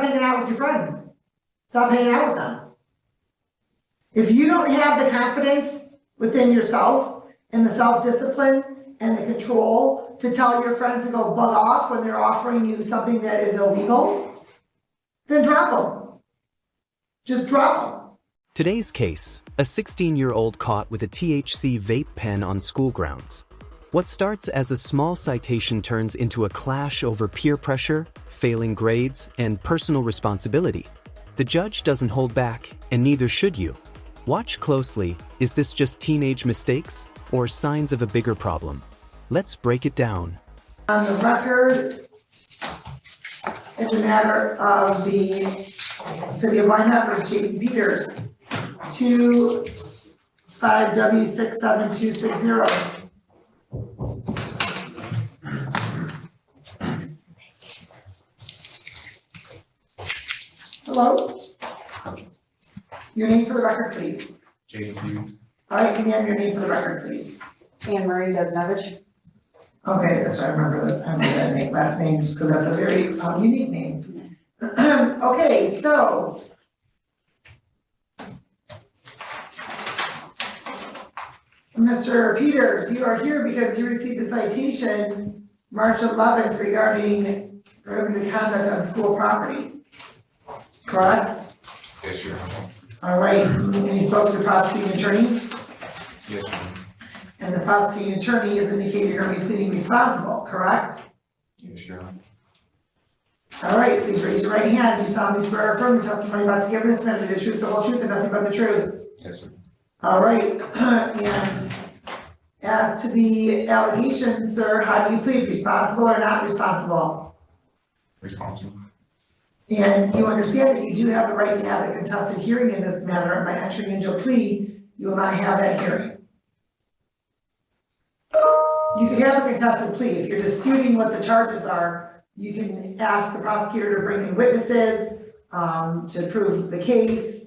stop hanging out with your friends. Stop hanging out with them. If you don't have the confidence within yourself and the self-discipline and the control to tell your friends to go bug off when they're offering you something that is illegal, then drop them. Just drop them. Today's case, a 16-year-old caught with a THC vape pen on school grounds. What starts as a small citation turns into a clash over peer pressure, failing grades, and personal responsibility. The judge doesn't hold back, and neither should you. Watch closely. Is this just teenage mistakes or signs of a bigger problem? Let's break it down. On the record, it's a matter of the City of Wynette versus J.P. Peters, 25W67260. Hello? Your name for the record, please. J.P. Peters. All right, can you have your name for the record, please? Anne Marie Desnovich. Okay, that's right, I remember that name, last name, just because that's a very unique name. Okay, so. Mr. Peters, you are here because you received a citation March 11th regarding prohibited conduct on school property. Correct? Yes, Your Honor. All right, and you spoke to the prosecuting attorney? Yes, Your Honor. And the prosecuting attorney has indicated you're going to be pleading responsible, correct? Yes, Your Honor. All right, please raise your right hand. Do you solemnly swear or affirm the testimony about to give this matter the truth, the whole truth, and nothing but the truth? Yes, sir. All right, and as to the allegation, sir, how do you plead, responsible or not responsible? Responsible. And you understand that you do have the right to have a contested hearing in this matter, and by entering into a plea, you will not have that hearing. You can have a contested plea. If you're disputing what the charges are, you can ask the prosecutor to bring in witnesses to prove the case.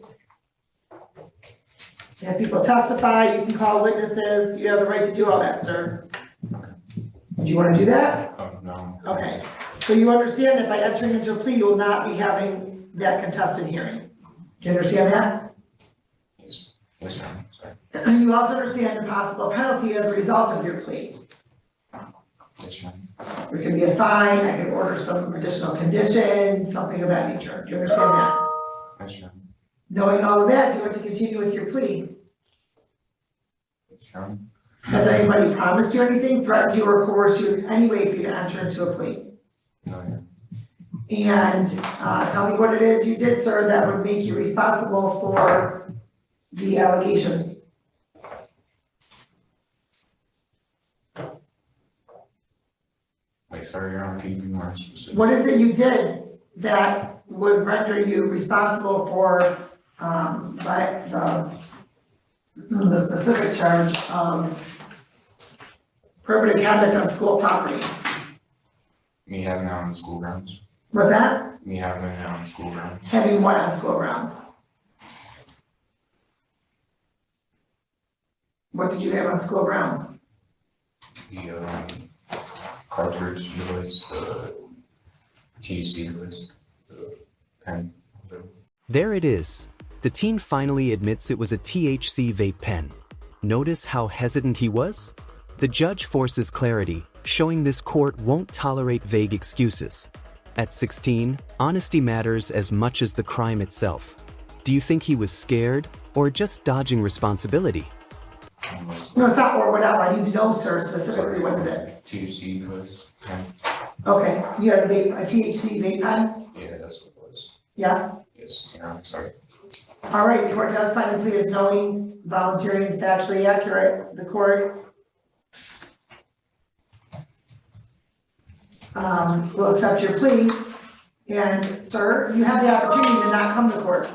Have people testify, you can call witnesses, you have the right to do all that, sir. Do you want to do that? Oh, no. Okay, so you understand that by entering into a plea, you will not be having that contested hearing. Do you understand that? Yes, yes, Your Honor. Sorry. You also understand the possible penalty as a result of your plea. Yes, Your Honor. There could be a fine, I could order some additional conditions, something of that nature. Do you understand that? Yes, Your Honor. Knowing all of that, do you want to continue with your plea? Yes, Your Honor. Has anybody promised you anything, threatened you, or coerced you in any way for you to enter into a plea? No, Your Honor. And tell me what it is you did, sir, that would make you responsible for the allegation. Wait, sorry, Your Honor, can you be more specific? What is it you did that would render you responsible for by the specific charge of prohibited conduct on school property? Me having it on the school grounds. What's that? Me having it on the school grounds. Having what on school grounds? What did you have on school grounds? The cartridge device, the THC device, the pen. There it is. The teen finally admits it was a THC vape pen. Notice how hesitant he was? The judge forces clarity, showing this court won't tolerate vague excuses. At 16, honesty matters as much as the crime itself. Do you think he was scared or just dodging responsibility? No, it's not or whatever. I need to know, sir, specifically what is it? THC device, pen. Okay, you had a vape, a THC vape pen? Yeah, that's what it was. Yes? Yes, Your Honor, sorry. All right, the court does find the plea as knowing, voluntary, and factually accurate. The court will accept your plea. And sir, you have the opportunity to not come to court,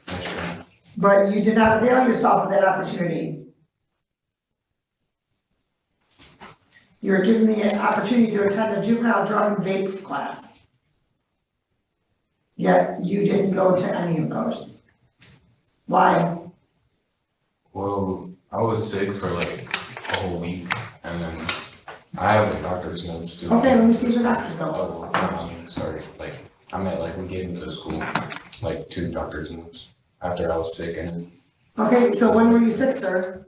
Yes, Your Honor. but you did not avail yourself of that opportunity. You were given the opportunity to attend a juvenile drug and vape class. Yet you didn't go to any of those. Why? Well, I was sick for like a whole week, and then I have the doctor's notes too. Okay, let me see the doctor's note. Oh, sorry, like, I meant like we gave him to school, like 2 doctor's notes after I was sick and, Okay, so when were you sick, sir?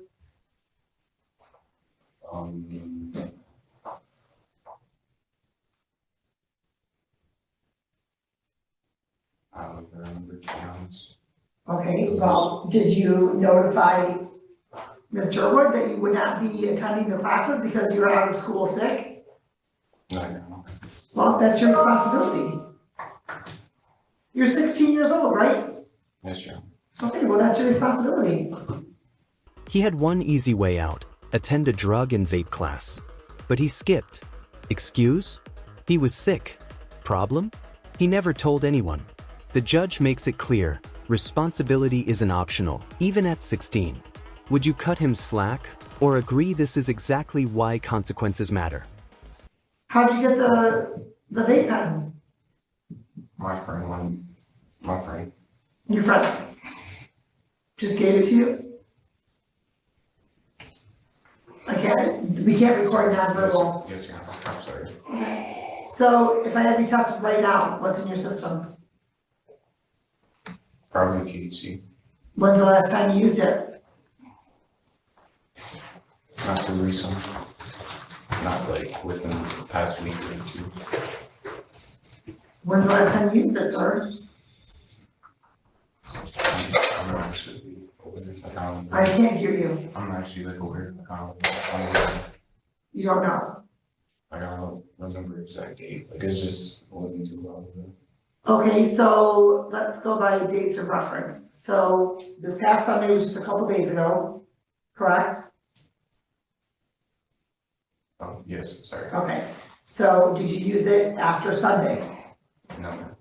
I don't remember, to be honest. Okay, well, did you notify Mr. Wood that you would not be attending the classes because you were out of school sick? No. Well, that's your responsibility. You're 16 years old, right? Yes, sir. Okay, well, that's your responsibility. He had one easy way out, attend a drug and vape class. But he skipped. Excuse? He was sick. Problem? He never told anyone. The judge makes it clear, responsibility isn't optional, even at 16. Would you cut him slack, or agree this is exactly why consequences matter? How'd you get the vape pen? My friend. Your friend just gave it to you? We can't record nonverbal. Yes, ma'am. I'm sorry. Okay. So if I have you tested right now, what's in your system? Probably THC. When's the last time you used it? Not too recent. Not like within the past week or 2. When's the last time you used it, sir? I'm actually over the account. I can't hear you. I'm actually like over the account. You don't know. I don't remember exact date. Like it wasn't too long ago. Okay, so let's go by dates of reference. So this past Sunday was just a couple days ago, correct? Oh, yes, sorry. Okay, so did you use it after Sunday? No,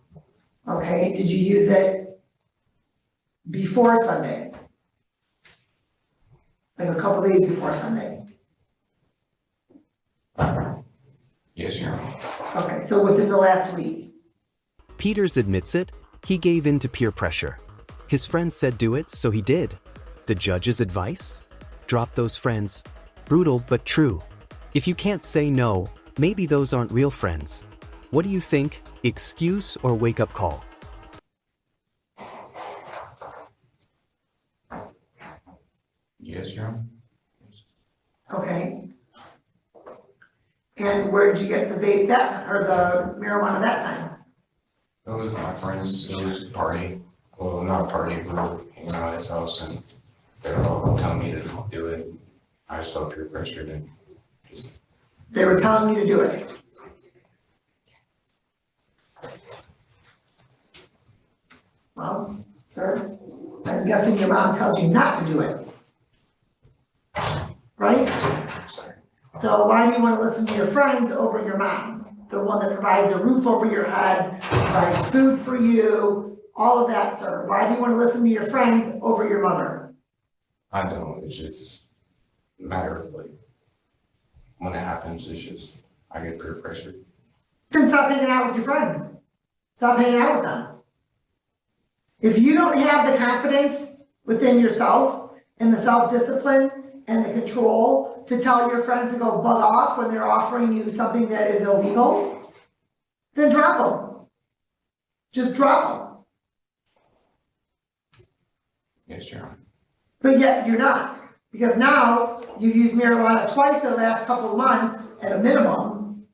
Okay, did you use it before Sunday? Like a couple days before Sunday? yes, Your Honor. Okay, so within the last week? Peters admits it, he gave in to peer pressure. His friends said do it, so he did. The judge's advice? Drop those friends. Brutal but true. If you can't say no, maybe those aren't real friends. What do you think? Excuse or wake-up call? Yes, Your Honor. Okay. And where did you get the vape that time, or the marijuana that time? It was my friends, it was a party. Well, not a party, we were hanging out at his house and they were all telling me to do it. I just felt peer pressured and just, They were telling you to do it. Well, sir, I'm guessing your mom tells you not to do it. Right? sorry. So why do you want to listen to your friends over your mom? The one that provides a roof over your head, provides food for you, all of that, sir. Why do you want to listen to your friends over your mother? I don't, it's just a matter of like, when it happens, it's just, I get peer pressured. Then stop hanging out with your friends. Stop hanging out with them. If you don't have the confidence within yourself and the self-discipline and the control to tell your friends to go bug off when they're offering you something that is illegal, then drop them. Just drop them. Yes, Your Honor. But yet you're not, because now you've used marijuana twice in the last couple of months at a minimum.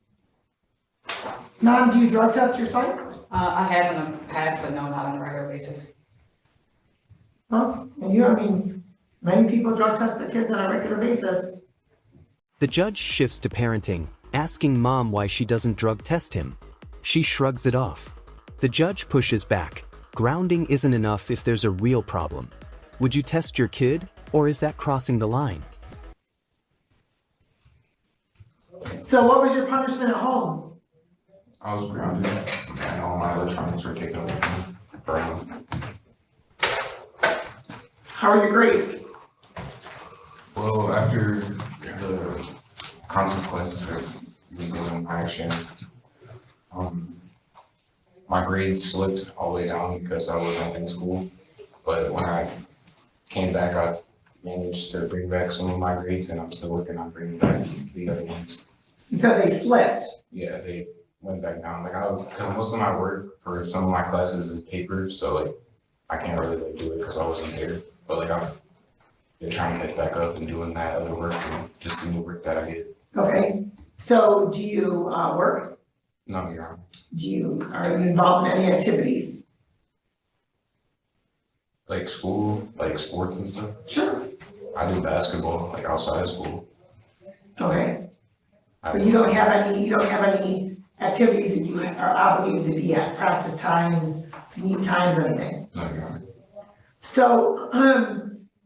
Mom, do you drug test your son? I have in the past, but no, not on a regular basis. Huh? And many people drug test their kids on a regular basis. The judge shifts to parenting, asking mom why she doesn't drug test him. She shrugs it off. The judge pushes back. Grounding isn't enough if there's a real problem. Would you test your kid, or is that crossing the line? So what was your punishment at home? I was grounded and all my electronics were taken away from me. Burned. How are your grades? Well, after the consequence of legal action, my grades slipped all the way down because I wasn't in school. But when I came back, I managed to bring back some of my grades, and I'm still working on bringing back the other ones. You said they slipped. Yeah, they went back down. Like because most of my work for some of my classes is paper, so like I can't really like do it because I wasn't there. But like I've been trying to catch back up and doing that other work and just the new work that I get. Okay, so do you, work? No, you're on. Are you involved in any activities? Like school, like sports and stuff. Sure. I do basketball, like outside of school. Okay, but you don't have any activities that you are obligated to be at, practice times, meet times, anything? No, you're on. So,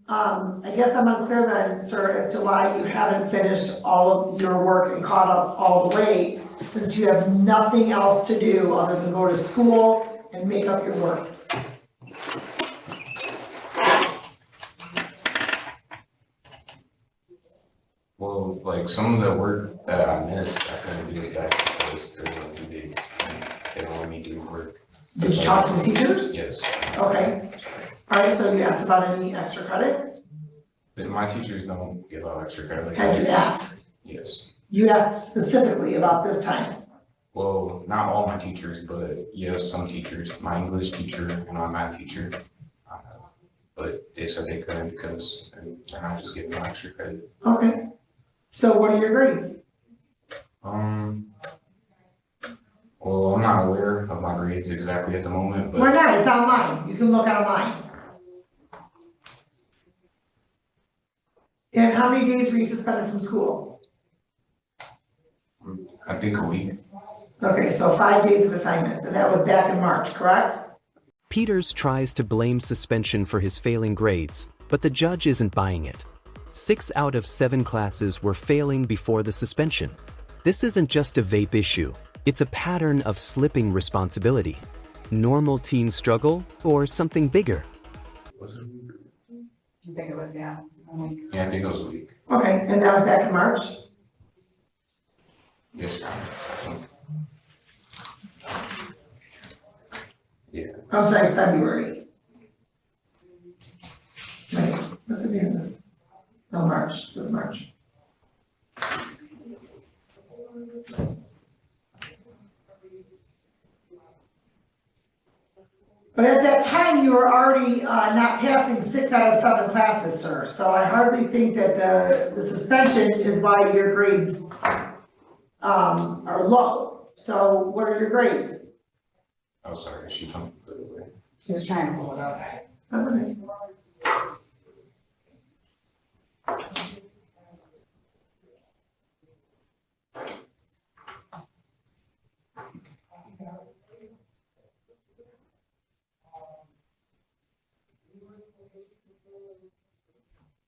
I guess I'm unclear then, sir, as to why you haven't finished all of your work and caught up all the way, since you have nothing else to do other than go to school and make up your work. Well, like some of the work that I missed, I couldn't do it back because there was no due dates and they don't let me do work. Did you talk to the teachers? Yes. Okay. All right, so you asked about any extra credit? My teachers don't give out extra credit. Have you asked? Yes. You asked specifically about this time? Well, not all my teachers, but yes, some teachers. My English teacher and my math teacher. But they said they couldn't because they're not just giving out extra credit. Okay. So what are your grades? Well, I'm not aware of my grades exactly at the moment, but Why not? It's online. You can look online. And how many days were you suspended from school? I think a week. Okay, so 5 days of assignments, and that was back in March, correct? Peters tries to blame suspension for his failing grades, but the judge isn't buying it. 6 out of 7 classes were failing before the suspension. This isn't just a vape issue, it's a pattern of slipping responsibility. Normal teen struggle or something bigger? Was it a week? I think it was, yeah. Yeah, I think it was a week. Okay, and that was back in March? Yes. Yeah. I'm sorry, February. Wait, what's the date of this? No, March, this is March. But at that time, you were already not passing 6 out of 7 classes, sir. So I hardly think that the suspension is why your grades are low. So what are your grades? Oh, sorry, she told me to put it away. He was trying to pull it up. That's okay.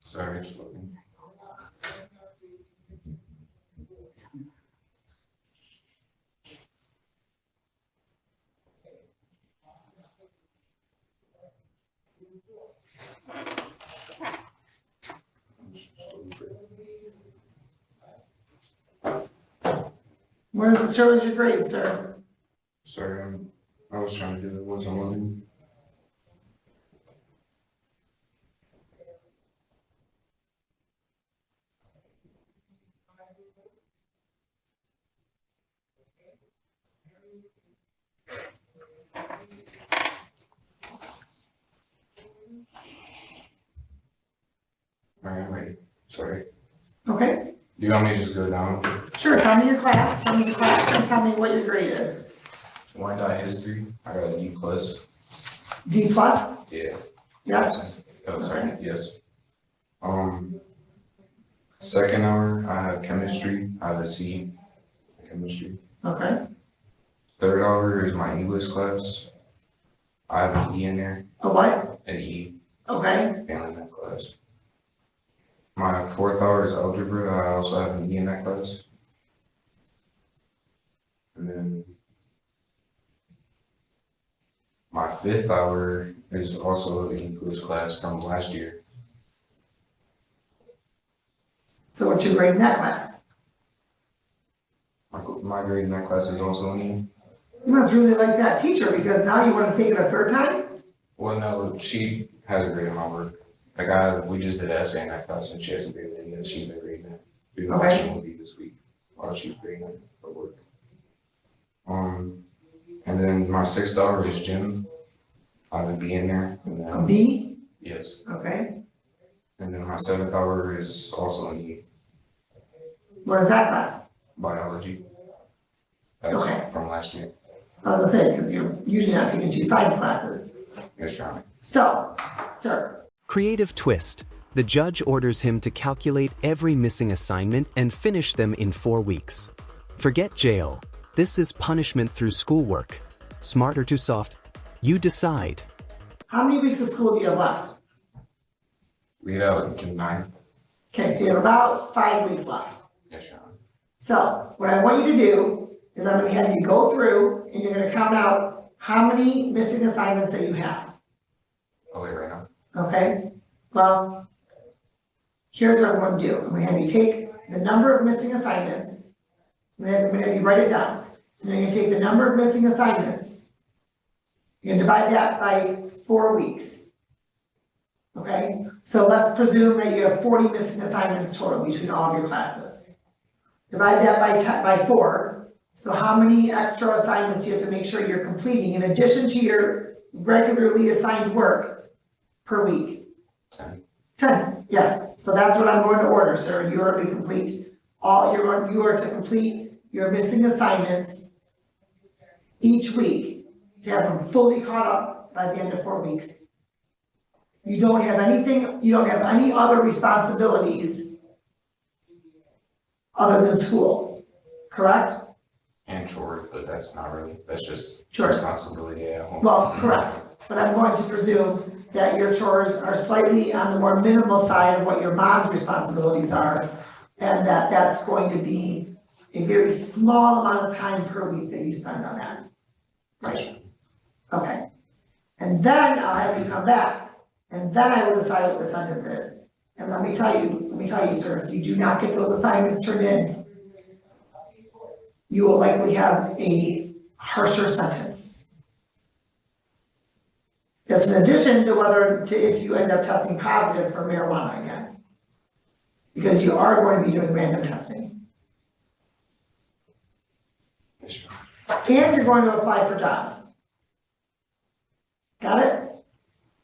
Sorry, it's looking. Where does it show as your grades, sir? Sorry, I was trying to do it once I'm loading. All right, wait, sorry. Okay, Do you want me to just go down? sure, tell me your class, and tell me what your grade is. One dot history, I got a D plus. D plus? Yeah. Yes? Oh, sorry, yes. Second hour, I have chemistry, I have a C, chemistry. Okay. Third hour is my English class. I have an E in there, A what? an E, Okay, failing that class. My fourth hour is algebra, I also have an E in that class. And then my fifth hour is also an English class from last year. so what's your grade in that class? My grade in that class is also an E. You must really like that teacher, because now you want to take it a third time? Well, no, she has a grade in my work. We just did an essay in that class and she has a grade in it, she's been grading it. Even though Okay. she won't be this week. while she's bringing for work. And then my 6th hour is gym. I would be in there. And A then, B, yes. okay, And then my 7th hour is also in where's that class? biology. That's Okay. from last year. I was gonna say, because you're usually not taking 2 science classes. Yes, Your Honor. So, sir, Creative twist. The judge orders him to calculate every missing assignment and finish them in 4 weeks. Forget jail. This is punishment through schoolwork. Smart or too soft? You decide. how many weeks of school do you have left? We have June 9th. Okay, so you have about 5 weeks left. Yes, Your Honor. So, what I want you to do is I'm gonna have you go through and you're gonna count out how many missing assignments that you have, Oh, wait, right now. okay? Well, here's what I'm gonna do. I'm gonna have you take the number of missing assignments. I'm gonna have you write it down. And then you're gonna take the number of missing assignments. You're gonna divide that by 4 weeks. Okay, so let's presume that you have 40 missing assignments total between all of your classes. Divide that by 4. So how many extra assignments do you have to make sure you're completing in addition to your regularly assigned work per week? 10. 10, yes. So that's what I'm going to order, sir. You are to complete you are to complete your missing assignments each week to have them fully caught up by the end of 4 weeks. You don't have any other responsibilities other than school, correct? And chores, but that's not really, that's just Chores. responsibility at home. Well, correct, but I'm going to presume that your chores are slightly on the more minimal side of what your mom's responsibilities are, and that that's going to be a very small amount of time per week that you spend on that. Right, okay. And then I'll have you come back, and then I will decide what the sentence is. And let me tell you, sir, if you do not get those assignments turned in, you will likely have a harsher sentence. That's in addition to if you end up testing positive for marijuana again. Because you are going to be doing random testing. Yes, Your And you're going to apply for jobs. Got it?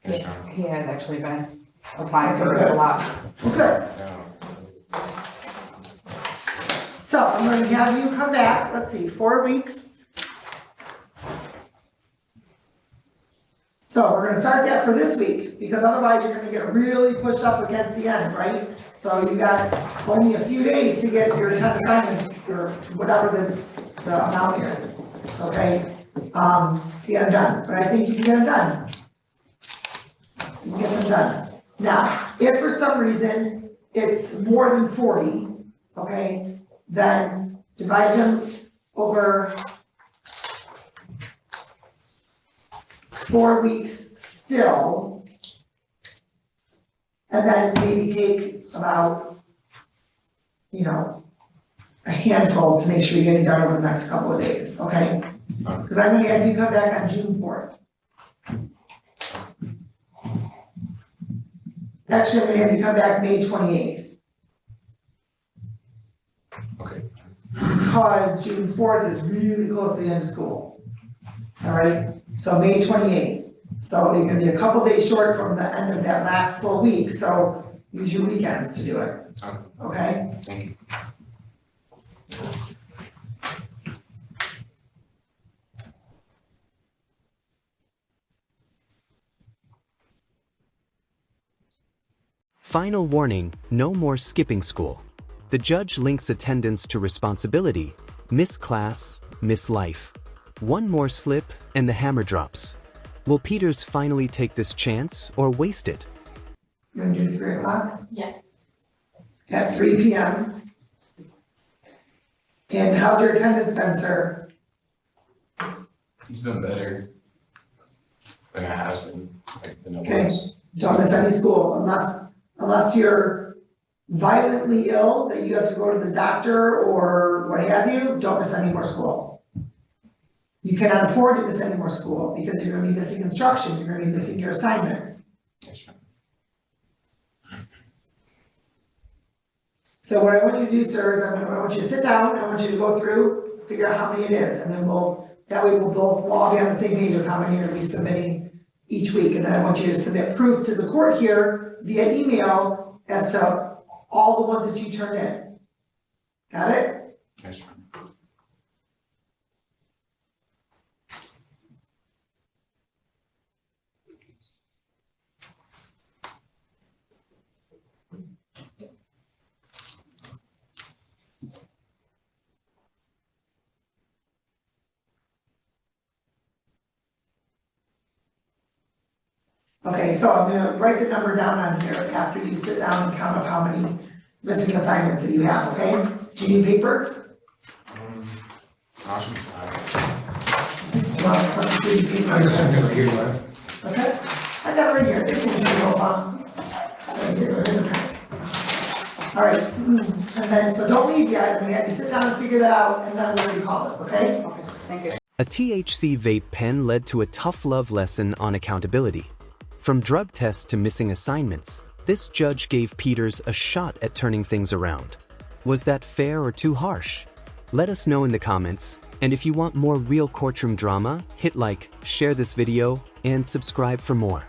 Yes, Your Honor. He has actually been applying for a lot. Well, good. Yeah. So I'm going to have you come back, let's see, 4 weeks. So we're gonna start that for this week, because otherwise you're gonna get really pushed up against the end, right? So you got only a few days to get your 10 assignments, or whatever the amount is, okay? To get them done, but I think you can get them done. You can get them done. Now, if for some reason it's more than 40, okay, then divide them over 4 weeks still. And then maybe take about, a handful to make sure you're getting done over the next couple of days, okay? Because I'm gonna have you come back on June 4th. Actually, I'm gonna have you come back May 28th. Okay. Because June 4th is really close to the end of school. All right, so May 28th. So you're gonna be a couple days short from the end of that last full week, so use your weekends to do it, okay? Thank you. Final warning, no more skipping school. The judge links attendance to responsibility, miss class, miss life. One more slip and the hammer drops. Will Peters finally take this chance or waste it? You wanna do 3 o'clock? Yeah. At 3 p.m. And how's your attendance been, sir? He's been better than it has been, like the number. Okay. Don't miss any school unless you're violently ill, that you have to go to the doctor or what have you, don't miss any more school. You cannot afford to miss any more school because you're gonna be missing instruction, you're gonna be missing your assignment. Yes, sir. So what I want you to do, sir, is I want you to sit down, I want you to go through, figure out how many it is, and then that way we'll all be on the same page of how many you're gonna be submitting each week, and then I want you to submit proof to the court here via email as to all the ones that you turned in. Got it? Yes, sir. Okay, so I'm gonna write the number down on here after you sit down and count up how many missing assignments that you have, okay? Do you need paper? I should try. Well, let's do paper. I guess I'm gonna give one. Okay, I got it right here, it's in the little font. Right here, it is a pen. All right, and then, so don't leave yet, we have you sit down and figure that out, and then we'll recall this, okay? Okay, thank you. A THC vape pen led to a tough love lesson on accountability. From drug tests to missing assignments, this judge gave Peters a shot at turning things around. Was that fair or too harsh? Let us know in the comments, and if you want more real courtroom drama, hit like, share this video, and subscribe for more.